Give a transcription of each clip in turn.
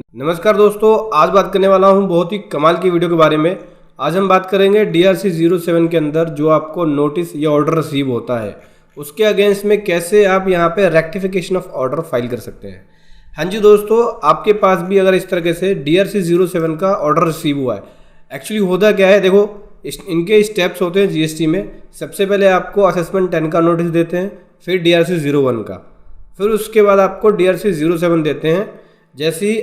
नमस्कार दोस्तों, आज बात करने वाला हूं बहुत ही कमाल की वीडियो के बारे में। आज हम बात करेंगे DRC 07 के अंदर जो आपको नोटिस या ऑर्डर रिसीव होता है उसके अगेंस्ट में कैसे आप यहां पे रेक्टिफिकेशन ऑफ ऑर्डर फाइल कर सकते हैं। हाँ जी दोस्तों, आपके पास भी अगर इस तरीके से DRC 07 का ऑर्डर रिसीव हुआ है, एक्चुअली होता क्या है, देखो इनके स्टेप्स होते हैं GST में। सबसे पहले आपको असेसमेंट 10 का नोटिस देते हैं, फिर DRC 01 का, फिर उसके बाद आपको DRC 07 देते हैं। जैसे ही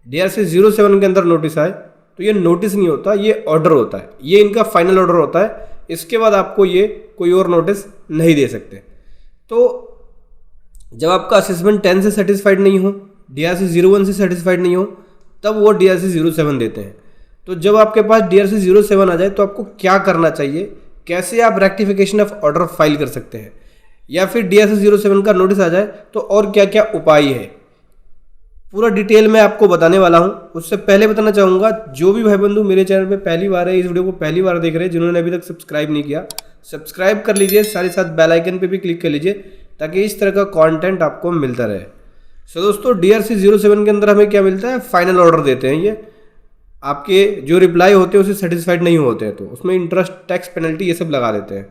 DRC 07 के अंदर नोटिस आए तो ये नोटिस नहीं होता, ये ऑर्डर होता है, ये इनका फाइनल ऑर्डर होता है। इसके बाद आपको ये कोई और नोटिस नहीं दे सकते। तो जब आपका असेसमेंट 10 से सेटिस्फाइड नहीं हो, DRC 01 से सेटिस्फाइड नहीं हो, तब वो DRC 07 देते हैं। तो जब आपके पास DRC 07 आ जाए तो आपको क्या करना चाहिए, कैसे आप रेक्टिफिकेशन ऑफ ऑर्डर फाइल कर सकते हैं, या फिर DRC 07 का नोटिस आ जाए तो और क्या क्या उपाय है, पूरा डिटेल में आपको बताने वाला हूं। उससे पहले बताना चाहूँगा, जो भी भाई बंधु मेरे चैनल पे पहली बार है, इस वीडियो को पहली बार देख रहे हैं, जिन्होंने अभी तक सब्सक्राइब नहीं किया, सब्सक्राइब कर लीजिए, साथ ही साथ बेल आइकन पे भी क्लिक कर लीजिए ताकि इस तरह का कंटेंट आपको मिलता रहे। सो दोस्तों, DRC 07 के अंदर हमें क्या मिलता है, फाइनल ऑर्डर देते हैं। ये आपके जो रिप्लाई होते हैं उससे सेटिस्फाइड नहीं होते हैं तो उसमें इंटरेस्ट, टैक्स, पेनल्टी ये सब लगा देते हैं।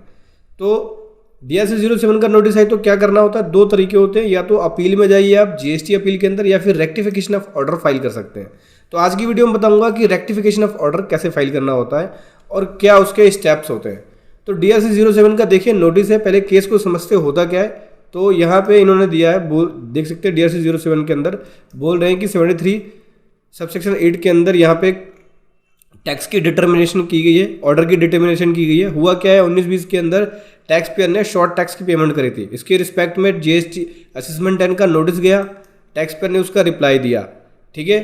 तो DRC 07 का नोटिस है तो क्या करना होता है, दो तरीके होते हैं, या तो अपील में जाइए आप GST अपील के अंदर, या फिर रेक्टिफिकेशन ऑफ ऑर्डर फाइल कर सकते हैं। तो आज की वीडियो में बताऊंगा कि रेक्टिफिकेशन ऑफ ऑर्डर कैसे फाइल करना होता है और क्या उसके स्टेप्स होते हैं। तो DRC 07 का देखिए नोटिस है, पहले केस को समझते होता क्या है। तो यहाँ पे इन्होंने दिया है, देख सकते हैं DRC 07 के अंदर बोल रहे हैं कि 73 सबसेक्शन 8 के अंदर यहाँ पे टैक्स की डिटर्मिनेशन की गई है, ऑर्डर की डिटर्मिनेशन की गई है। हुआ क्या है, 19-20 के अंदर टैक्स पेयर ने शॉर्ट टैक्स की पेमेंट करी थी, इसके रिस्पेक्ट में GST असेसमेंट 10 का नोटिस गया, टैक्स पेयर ने उसका रिप्लाई दिया। ठीक है,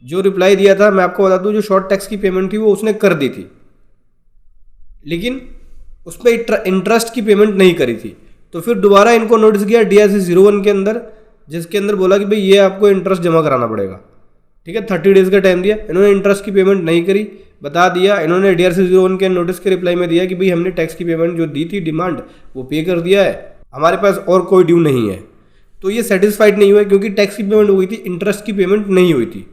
जो रिप्लाई दिया था मैं आपको बता दूं, जो शॉर्ट टैक्स की पेमेंट थी वो उसने कर दी थी, लेकिन उस पर इंटरेस्ट की पेमेंट नहीं करी थी। तो फिर दोबारा इनको नोटिस गया DRC 01 के अंदर, जिसके अंदर बोला कि भाई ये आपको इंटरेस्ट जमा कराना पड़ेगा। ठीक है, 30 डेज का टाइम दिया, इन्होंने इंटरेस्ट की पेमेंट नहीं करी, बता दिया। इन्होंने DRC 01 के नोटिस के रिप्लाई में दिया कि भाई हमने टैक्स की पेमेंट जो दी थी डिमांड वो पे कर दिया है, हमारे पास और कोई ड्यू नहीं है। तो ये सेटिस्फाइड नहीं हुआ क्योंकि टैक्स की पेमेंट हुई थी, इंटरेस्ट की पेमेंट नहीं हुई थी।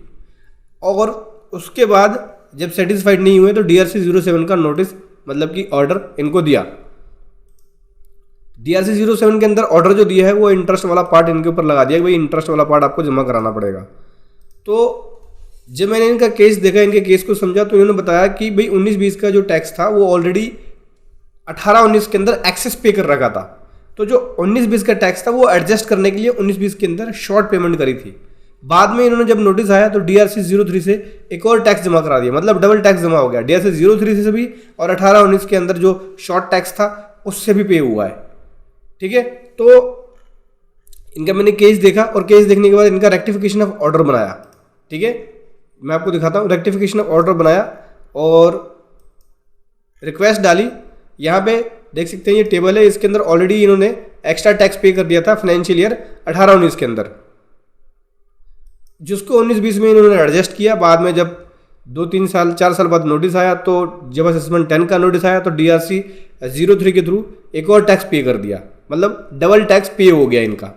और उसके बाद जब सेटिस्फाइड नहीं हुए तो DRC 07 का नोटिस मतलब कि ऑर्डर इनको दिया। DRC 07 के अंदर ऑर्डर जो दिया है वो इंटरेस्ट वाला पार्ट इनके ऊपर लगा दिया कि भाई इंटरेस्ट वाला पार्ट आपको जमा कराना पड़ेगा। तो जब मैंने इनका केस देखा, इनके केस को समझा, तो इन्होंने बताया कि भाई 19-20 का जो टैक्स था वो ऑलरेडी 18-19 के अंदर एक्सेस पे कर रखा था। तो जो 19-20 का टैक्स था वो एडजस्ट करने के लिए 19-20 के अंदर शॉर्ट पेमेंट करी थी। बाद में इन्होंने जब नोटिस आया तो DRC 03 से एक और टैक्स जमा करा दिया, मतलब डबल टैक्स जमा हो गया। DRC 03 से भी और 18-19 के अंदर जो शॉर्ट टैक्स था उससे भी पे हुआ है। ठीक है, तो इनका मैंने केस देखा और केस देखने के बाद इनका रेक्टिफिकेशन ऑफ ऑर्डर बनाया। ठीक है, मैं आपको दिखाता हूँ। रेक्टिफिकेशन ऑफ ऑर्डर बनाया और रिक्वेस्ट डाली। यहाँ पे देख सकते हैं ये टेबल है, इसके अंदर ऑलरेडी इन्होंने एक्स्ट्रा टैक्स पे कर दिया था फाइनेंशियल ईयर 18-19 के अंदर, जिसको 19-20 में इन्होंने एडजस्ट किया। बाद में जब 2-3 साल 4 साल बाद नोटिस आया, तो जब असेसमेंट 10 का नोटिस आया तो DRC 03 के थ्रू एक और टैक्स पे कर दिया, मतलब डबल टैक्स पे हो गया इनका।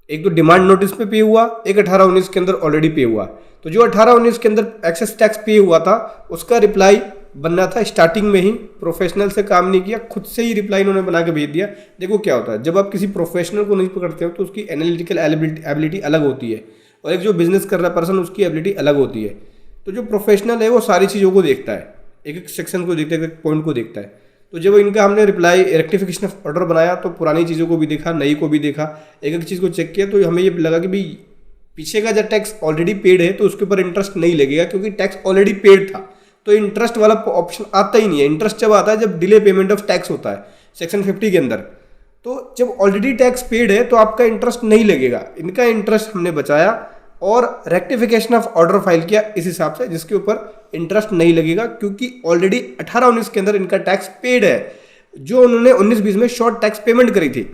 एक तो डिमांड नोटिस पे हुआ, एक 18-19 के अंदर ऑलरेडी पे हुआ। तो जो 18-19 के अंदर एक्सेस टैक्स पे हुआ था उसका रिप्लाई बनना था स्टार्टिंग में ही, प्रोफेशनल से काम नहीं किया, खुद से ही रिप्लाई इन्होंने बना के भेज दिया। देखो क्या होता है, जब आप किसी प्रोफेशनल को नहीं पकड़ते हो तो उसकी एनालिटिकल एबिलिटी अलग होती है, और एक जो बिजनेस कर रहा पर्सन उसकी एबिलिटी अलग होती है। तो जो प्रोफेशनल है वो सारी चीज़ों को देखता है, एक एक सेक्शन को देखता है, एक पॉइंट को देखता है। तो जब इनका हमने रिप्लाई रेक्टिफिकेशन ऑफ ऑर्डर बनाया तो पुरानी चीज़ों को भी देखा, नई को भी देखा, एक एक चीज़ को चेक किया, तो हमें ये लगा कि भाई पीछे का जब टैक्स ऑलरेडी पेड है तो उसके ऊपर इंटरेस्ट नहीं लगेगा, क्योंकि टैक्स ऑलरेडी पेड था। तो इंटरेस्ट वाला ऑप्शन आता ही नहीं है। इंटरेस्ट जब आता है जब डिले पेमेंट ऑफ टैक्स होता है सेक्शन 50 के अंदर। तो जब ऑलरेडी टैक्स पेड है तो आपका इंटरेस्ट नहीं लगेगा। इनका इंटरेस्ट हमने बचाया और रेक्टिफिकेशन ऑफ ऑर्डर फाइल किया इस हिसाब से, जिसके ऊपर इंटरेस्ट नहीं लगेगा, क्योंकि ऑलरेडी 18-19 के अंदर इनका टैक्स पेड है, जो उन्होंने 19-20 में शॉर्ट टैक्स पेमेंट करी थी।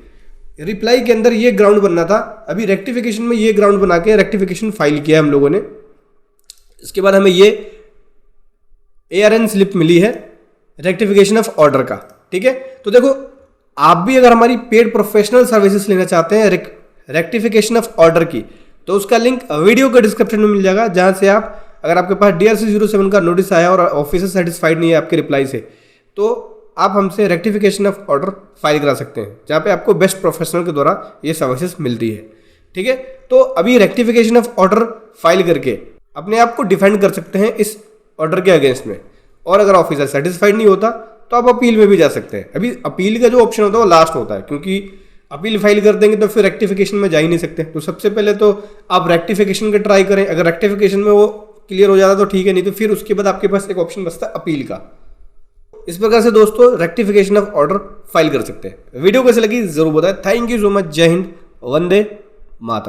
रिप्लाई के अंदर ये ग्राउंड बनना था, अभी रेक्टिफिकेशन में ये ग्राउंड बना के रेक्टिफिकेशन फाइल किया हम लोगों ने। इसके बाद हमें ये ARN स्लिप मिली है रेक्टिफिकेशन ऑफ ऑर्डर का। ठीक है, तो देखो आप भी अगर हमारी पेड प्रोफेशनल सर्विसेज लेना चाहते हैं रेक्टिफिकेशन ऑफ ऑर्डर की, तो उसका लिंक वीडियो के डिस्क्रिप्शन में मिल जाएगा, जहां से आप, अगर आपके पास DRC07 का नोटिस आया और ऑफिसर सेटिस्फाइड नहीं है आपके रिप्लाई से, तो आप हमसे रेक्टिफिकेशन ऑफ ऑर्डर फाइल करा सकते हैं, जहाँ पे आपको बेस्ट प्रोफेशनल के द्वारा ये सर्विसेज मिलती है। ठीक है, तो अभी रेक्टिफिकेशन ऑफ ऑर्डर फाइल करके अपने आप को डिफेंड कर सकते हैं इस ऑर्डर के अगेंस्ट में, और अगर ऑफिसर सेटिस्फाइड नहीं होता तो आप अपील में भी जा सकते हैं। अभी अपील का जो ऑप्शन होता है वो लास्ट होता है, क्योंकि अपील फाइल कर देंगे तो फिर रेक्टिफिकेशन में जा ही नहीं सकते। तो सबसे पहले तो आप रेक्टिफिकेशन का ट्राई करें, अगर रेक्टिफिकेशन में वो क्लियर हो जाता तो ठीक है, नहीं तो फिर उसके बाद आपके पास एक ऑप्शन बचता है अपील का। इस प्रकार से दोस्तों रेक्टिफिकेशन ऑफ ऑर्डर फाइल कर सकते हैं। वीडियो कैसे लगी जरूर बताएं। Thank you so much. जय हिंद, वंदे मातरम।